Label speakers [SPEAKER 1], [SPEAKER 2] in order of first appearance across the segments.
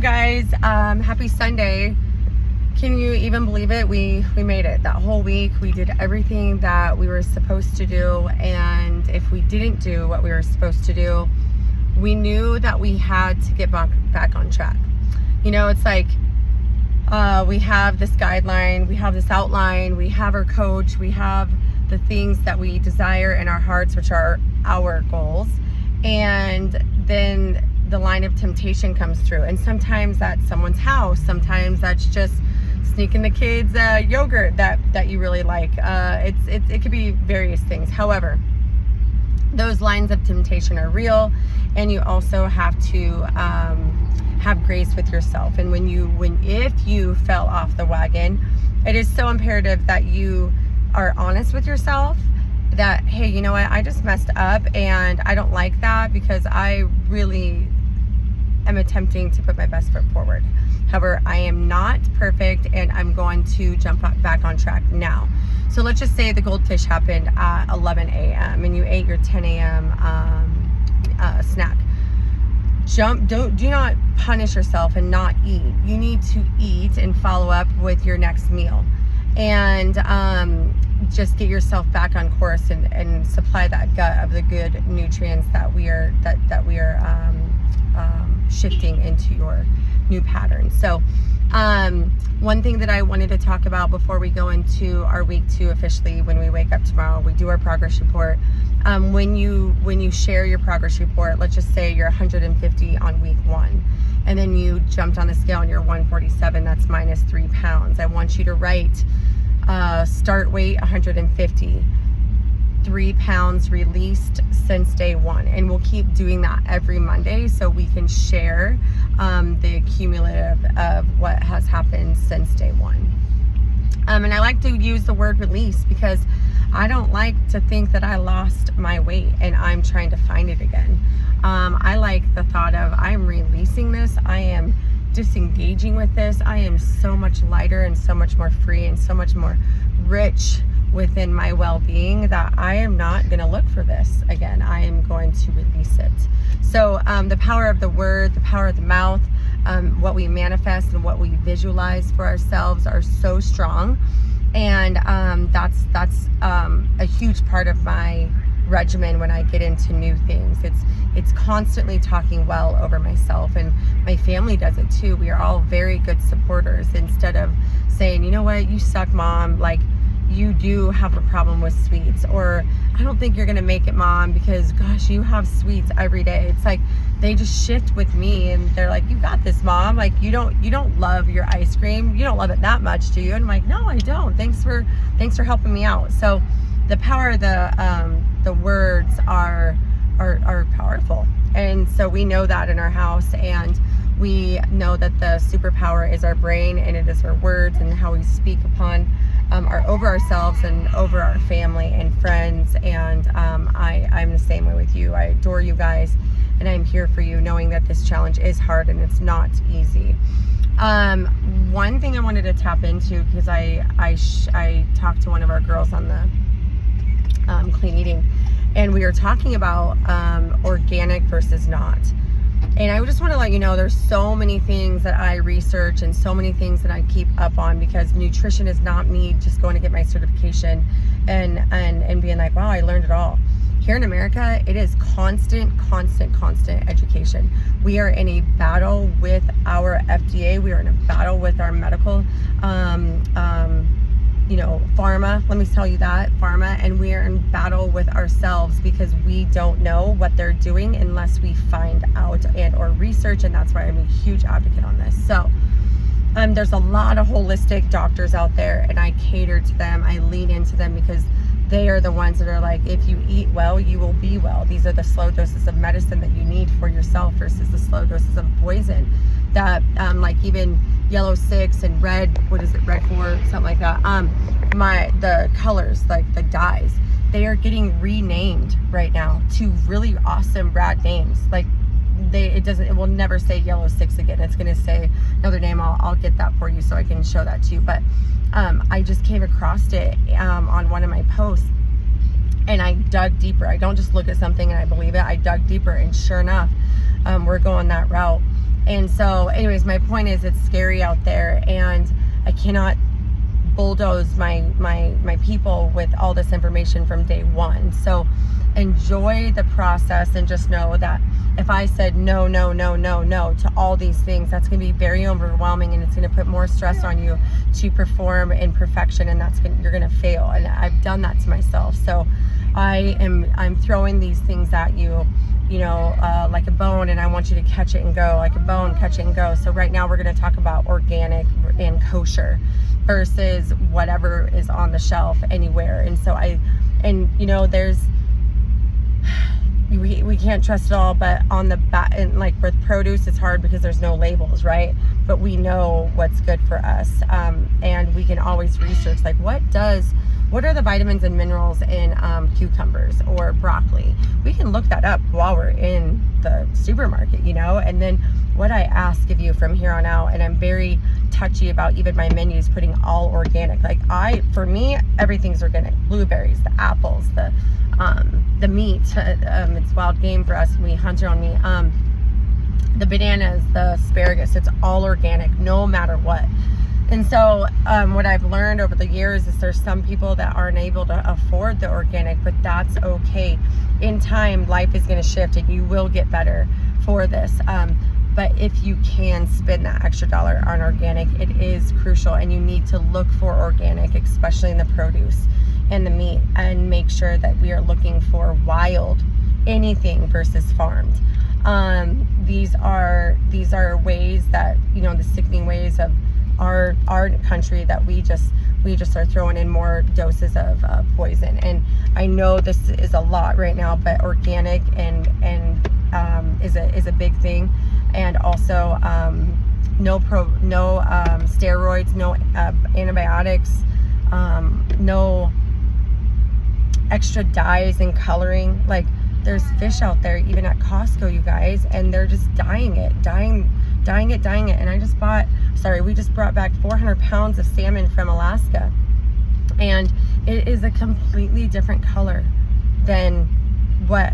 [SPEAKER 1] guys, happy Sunday. Can you even believe it? We made it. That whole week we did everything that we were supposed to do, and if we didn't do what we were supposed to do, we knew that we had to get back on track. You know, it's like we have this guideline, we have this outline, we have our coach, we have the things that we desire in our hearts, which are our goals, and then the line of temptation comes through, and sometimes that's someone's house, sometimes that's just sneaking the kids yogurt that you really like. It could be various things. However, those lines of temptation are real, and you also have to have grace with yourself. And if you fell off the wagon, it is so imperative that you are honest with yourself, that, hey, you know what, I just messed up and I don't like that, because I really am attempting to put my best foot forward. However, I am not perfect, and I'm going to jump back on track now. So let's just say the goldfish happened at 11 a.m. and you ate your 10 a.m. Snack. Do not punish yourself and not eat. You need to eat and follow up with your next meal, and just get yourself back on course and supply that gut of the good nutrients that we are shifting into your new pattern. So one thing that I wanted to talk about before we go into our week 2 officially, when we wake up tomorrow, we do our progress report. When you share your progress report, let's just say you're 150 on week 1, and then you jumped on the scale and you're 147, that's minus 3 pounds. I want you to write start weight 150, 3 pounds released since day 1, and we'll keep doing that every Monday so we can share the cumulative of what has happened since day 1. And I like to use the word release, because I don't like to think that I lost my weight and I'm trying to find it again. I like the thought of, I'm releasing this, I am disengaging with this, I am so much lighter and so much more free and so much more rich within my well-being, that I am not going to look for this again. I am going to release it. So the power of the word, the power of the mouth, what we manifest and what we visualize for ourselves are so strong, and that's a huge part of my regimen when I get into new things. It's constantly talking well over myself, and my family does it too. We are all very good supporters. Instead of saying, you know what, you suck, mom, like, you do have a problem with sweets, or I don't think you're gonna make it, mom, because gosh, you have sweets every day. It's like they just shift with me, and they're like, you got this, mom, like you don't love your ice cream, you don't love it that much, do you? And I'm like, no, I don't. Thanks for helping me out. So the power of the words are powerful, and so we know that in our house, and we know that the superpower is our brain, and it is our words and how we speak upon over ourselves and over our family and friends. And I'm the same way with you. I adore you guys, and I'm here for you, knowing that this challenge is hard and it's not easy. One thing I wanted to tap into, because I talked to one of our girls on the clean eating, and we were talking about organic versus not. And I just want to let you know, there's so many things that I research and so many things that I keep up on, because nutrition is not me just going to get my certification and being like, wow, I learned it all. Here in America, it is constant education. We are in a battle with our FDA. We are in a battle with our medical, pharma. Let me tell you that, pharma, and we are in battle with ourselves, because we don't know what they're doing unless we find out or research, and that's why I'm a huge advocate on this. So there's a lot of holistic doctors out there, and I cater to them. I lean into them, because they are the ones that are like, if you eat well, you will be well. These are the slow doses of medicine that you need for yourself versus the slow doses of poison that like even yellow 6 and red, what is it, red 4, something like that. The colors, like the dyes, they are getting renamed right now to really awesome rad names. Like it will never say yellow 6 again. It's going to say another name. I'll get that for you so I can show that to you. But I just came across it on one of my posts, and I dug deeper. I don't just look at something and I believe it. I dug deeper, and sure enough, we're going that route. And so anyways, my point is, it's scary out there, and I cannot bulldoze my people with all this information from day one. So enjoy the process, and just know that if I said no to all these things, that's going to be very overwhelming, and it's going to put more stress on you to perform in perfection, and you're going to fail. And I've done that to myself. So I'm throwing these things at you, like a bone, and I want you to catch it and go, like a bone, catch it and go. So right now we're going to talk about organic and kosher versus whatever is on the shelf anywhere. And so there's, we can't trust it all, but on the back, and like with produce, it's hard because there's no labels, right? But we know what's good for us, and we can always research, like what are the vitamins and minerals in cucumbers or broccoli. We can look that up while we're in the supermarket, and then what I ask of you from here on out, and I'm very touchy about even my menus putting all organic. Like for me, everything's organic. Blueberries, the apples, the meat, it's wild game for us, and we hunt our own meat. The bananas, the asparagus, it's all organic, no matter what. And so what I've learned over the years is there's some people that aren't able to afford the organic, but that's okay. In time, life is going to shift, and you will get better for this. But if you can spend that extra dollar on organic, it is crucial, and you need to look for organic, especially in the produce and the meat, and make sure that we are looking for wild anything versus farmed. These are ways that, the sickening ways of our country, that we just are throwing in more doses of poison. And I know this is a lot right now, but organic and is a big thing. And also no steroids, no antibiotics, no extra dyes and coloring. Like, there's fish out there even at Costco, you guys, and they're just dying it. And we just brought back 400 pounds of salmon from Alaska, and it is a completely different color than what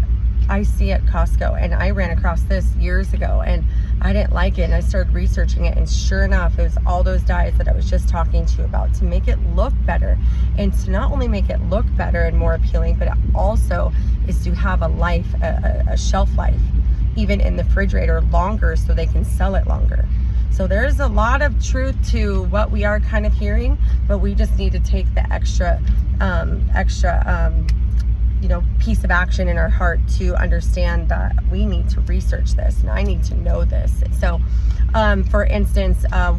[SPEAKER 1] I see at Costco. And I ran across this years ago, and I didn't like it, and I started researching it, and sure enough, it was all those dyes that I was just talking to you about, to make it look better, and to not only make it look better and more appealing, but it also is to have a shelf life, even in the refrigerator, longer, so they can sell it longer. So there's a lot of truth to what we are kind of hearing, but we just need to take the extra piece of action in our heart to understand that we need to research this, and I need to know this. So for instance, I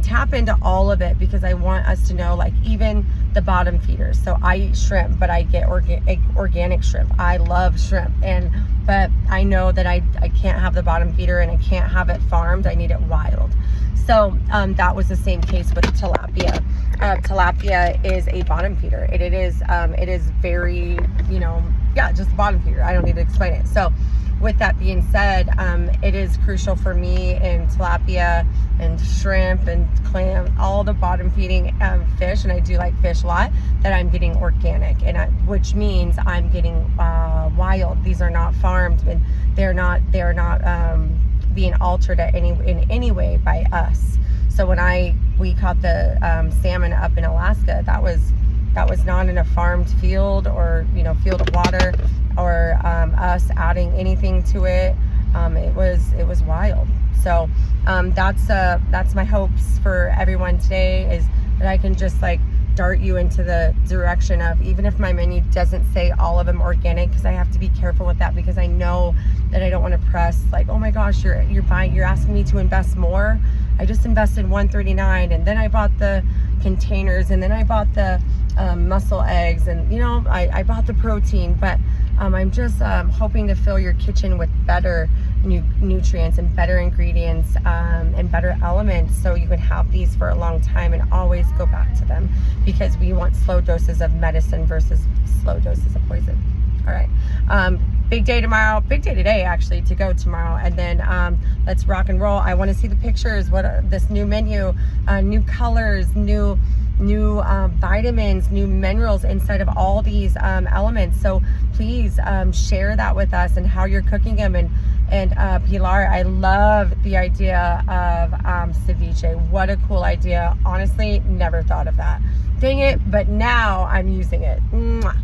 [SPEAKER 1] tap into all of it because I want us to know, like, even the bottom feeders. So I eat shrimp, but I get organic shrimp. I love shrimp, but I know that I can't have the bottom feeder, and I can't have it farmed. I need it wild. So that was the same case with tilapia. Tilapia is a bottom feeder. It is very, just bottom feeder. I don't need to explain it. So with that being said, it is crucial for me in tilapia and shrimp and clam, all the bottom feeding fish, and I do like fish a lot, that I'm getting organic, which means I'm getting wild. These are not farmed, and they're not being altered in any way by us. So when we caught the salmon up in Alaska, that was not in a farmed field, or field of water, or us adding anything to it. It was wild. So that's my hopes for everyone today, is that I can just dart you into the direction of, even if my menu doesn't say all of them organic, because I have to be careful with that, because I know that I don't want to press oh my gosh, you're asking me to invest more. I just invested $139, and then I bought the containers, and then I bought the mussel eggs, and I bought the protein, but I'm just hoping to fill your kitchen with better nutrients and better ingredients and better elements, so you can have these for a long time and always go back to them, because we want slow doses of medicine versus slow doses of poison. All right. big day tomorrow, big day today actually, to go tomorrow, and then let's rock and roll. I want to see the pictures, what this new menu, new colors, new vitamins, new minerals inside of all these elements. So please share that with us and how you're cooking them. And Pilar, I love the idea of ceviche. What a cool idea. Honestly, never thought of that. Dang it, but now I'm using it. Mwah.